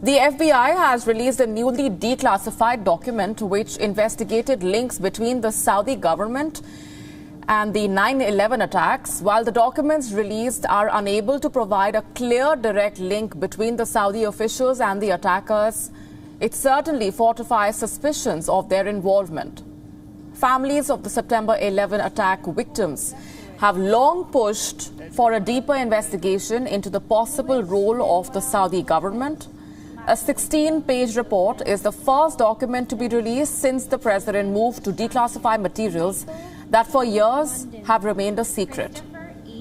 The FBI has released a newly declassified document which investigated links between the Saudi government and the 9/11 attacks. While the documents released are unable to provide a clear direct link between the Saudi officials and the attackers, it certainly fortifies suspicions of their involvement. Families of the September 11 attack victims have long pushed for a deeper investigation into the possible role of the Saudi government. A 16-page report is the first document to be released since the president moved to declassify materials that for years have remained a secret.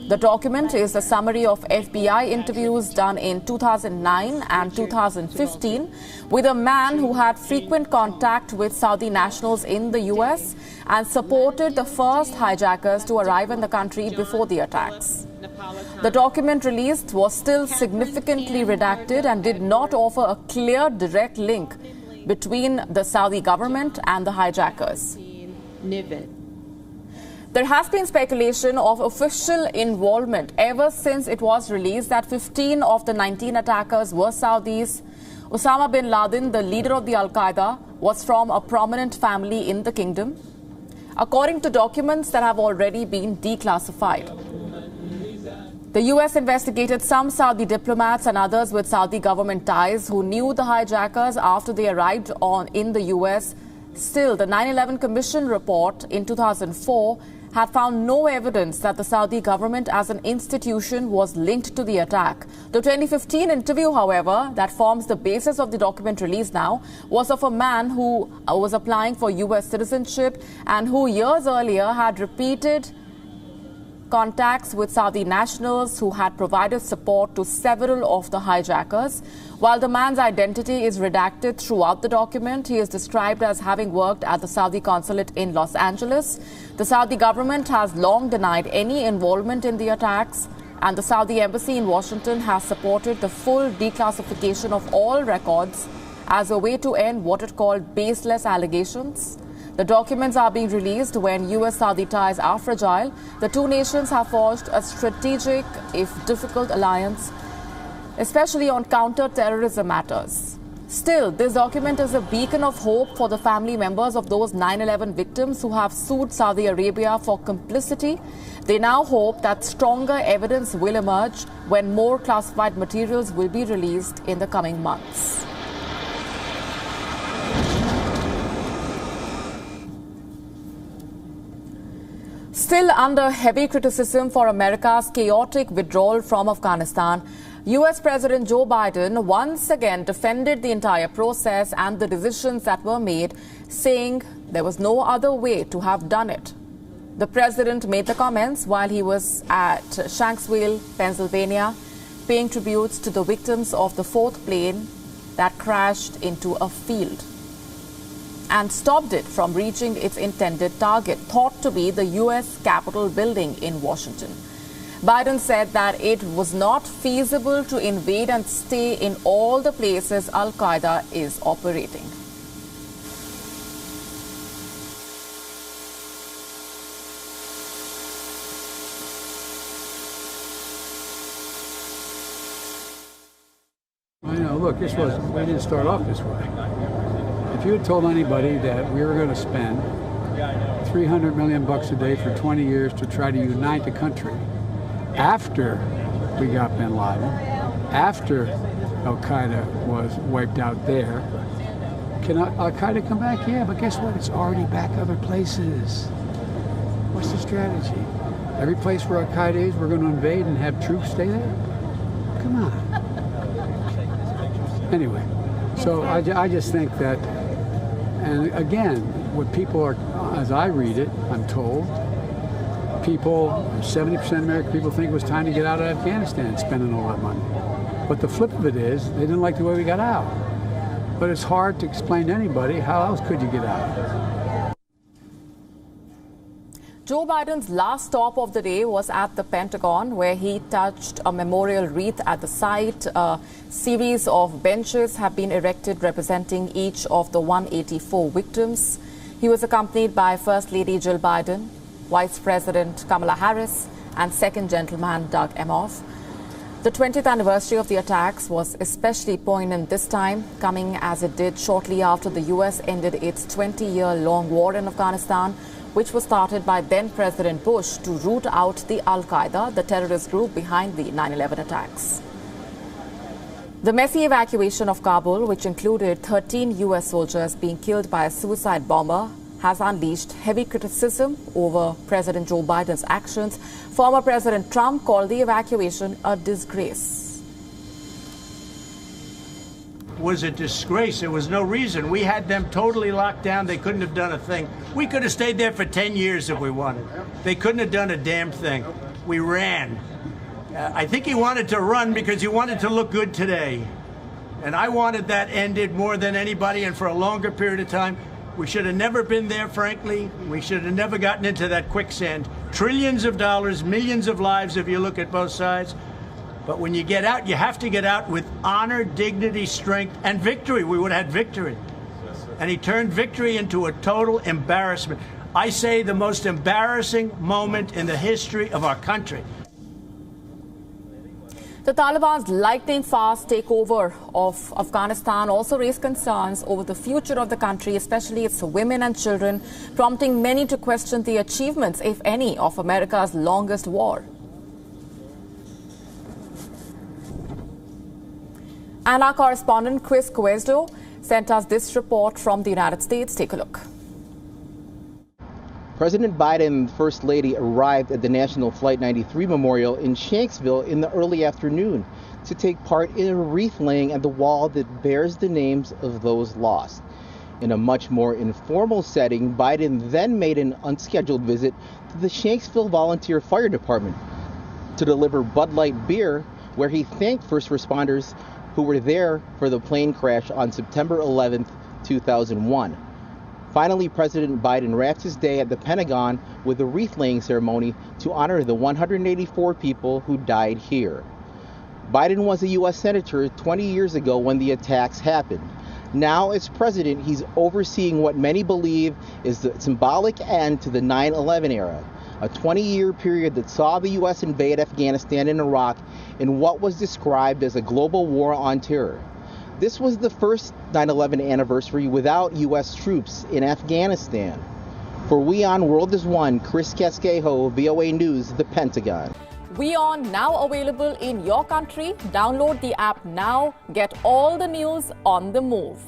The document is a summary of FBI interviews done in 2009 and 2015 with a man who had frequent contact with Saudi nationals in the US and supported the first hijackers to arrive in the country before the attacks. The document released was still significantly redacted and did not offer a clear direct link between the Saudi government and the hijackers. There has been speculation of official involvement ever since it was released that 15 of the 19 attackers were Saudis. Osama bin Laden, the leader of the Al-Qaeda, was from a prominent family in the kingdom, according to documents that have already been declassified. The US investigated some Saudi diplomats and others with Saudi government ties who knew the hijackers after they arrived in the US. Still, the 9/11 Commission report in 2004 had found no evidence that the Saudi government as an institution was linked to the attack. The 2015 interview, however, that forms the basis of the document released now, was of a man who was applying for US citizenship and who years earlier had repeated contacts with Saudi nationals who had provided support to several of the hijackers. While the man's identity is redacted throughout the document, he is described as having worked at the Saudi consulate in Los Angeles. The Saudi government has long denied any involvement in the attacks, and the Saudi embassy in Washington has supported the full declassification of all records as a way to end what it called baseless allegations. The documents are being released when US-Saudi ties are fragile. The two nations have forged a strategic, if difficult, alliance, especially on counter-terrorism matters. Still, this document is a beacon of hope for the family members of those 9/11 victims who have sued Saudi Arabia for complicity. They now hope that stronger evidence will emerge when more classified materials will be released in the coming months. Still under heavy criticism for America's chaotic withdrawal from Afghanistan, US President Joe Biden once again defended the entire process and the decisions that were made, saying there was no other way to have done it. The president made the comments while he was at Shanksville, Pennsylvania, paying tributes to the victims of the fourth plane that crashed into a field and stopped it from reaching its intended target, thought to be the U.S. Capitol building in Washington. Biden said that it was not feasible to invade and stay in all the places Al-Qaeda is operating. I know, look, we didn't start off this way. If you had told anybody that we were going to spend $300 million a day for 20 years to try to unite the country after we got bin Laden, after Al-Qaeda was wiped out there, can Al-Qaeda come back? Yeah, but guess what? It's already back other places. What's the strategy? Every place where Al-Qaeda is, we're going to invade and have troops stay there? Come on. Anyway, so I just think that, and again, what people are, as I read it, I'm told, 70% of American people think it was time to get out of Afghanistan, spending all that money. But the flip of it is, they didn't like the way we got out. But it's hard to explain to anybody, how else could you get out? Joe Biden's last stop of the day was at the Pentagon, where he touched a memorial wreath at the site. A series of benches have been erected representing each of the 184 victims. He was accompanied by First Lady Jill Biden, Vice President Kamala Harris, and Second Gentleman Doug Emhoff. The 20th anniversary of the attacks was especially poignant this time, coming as it did shortly after the US ended its 20-year-long war in Afghanistan, which was started by then-President Bush to root out the Al-Qaeda, the terrorist group behind the 9/11 attacks. The messy evacuation of Kabul, which included 13 US soldiers being killed by a suicide bomber, has unleashed heavy criticism over President Joe Biden's actions. Former President Trump called the evacuation a disgrace. It was a disgrace. There was no reason. We had them totally locked down. They couldn't have done a thing. We could have stayed there for 10 years if we wanted. They couldn't have done a damn thing. We ran. I think he wanted to run because he wanted to look good today. And I wanted that ended more than anybody and for a longer period of time. We should have never been there, frankly. We should have never gotten into that quicksand. Trillions of dollars, millions of lives if you look at both sides. But when you get out, you have to get out with honor, dignity, strength, and victory. We would have had victory. And he turned victory into a total embarrassment. I say the most embarrassing moment in the history of our country. The Taliban's lightning-fast takeover of Afghanistan also raised concerns over the future of the country, especially its women and children, prompting many to question the achievements, if any, of America's longest war. And our correspondent Chris Cuezdo sent us this report from the United States. Take a look. President Biden and First Lady arrived at the National Flight 93 Memorial in Shanksville in the early afternoon to take part in a wreath laying at the wall that bears the names of those lost. In a much more informal setting, Biden then made an unscheduled visit to the Shanksville Volunteer Fire Department to deliver Bud Light beer, where he thanked first responders who were there for the plane crash on September 11, 2001. Finally, President Biden wrapped his day at the Pentagon with a wreath-laying ceremony to honor the 184 people who died here. Biden was a U.S. Senator 20 years ago when the attacks happened. Now, as president, he's overseeing what many believe is the symbolic end to the 9/11 era, a 20-year period that saw the U.S. invade Afghanistan and Iraq in what was described as a global war on terror. This was the first 9/11 anniversary without U.S. troops in Afghanistan. For WION World is One, Chris Casquejo, VOA News, the Pentagon. WION now available in your country. Download the app now. Get all the news on the move.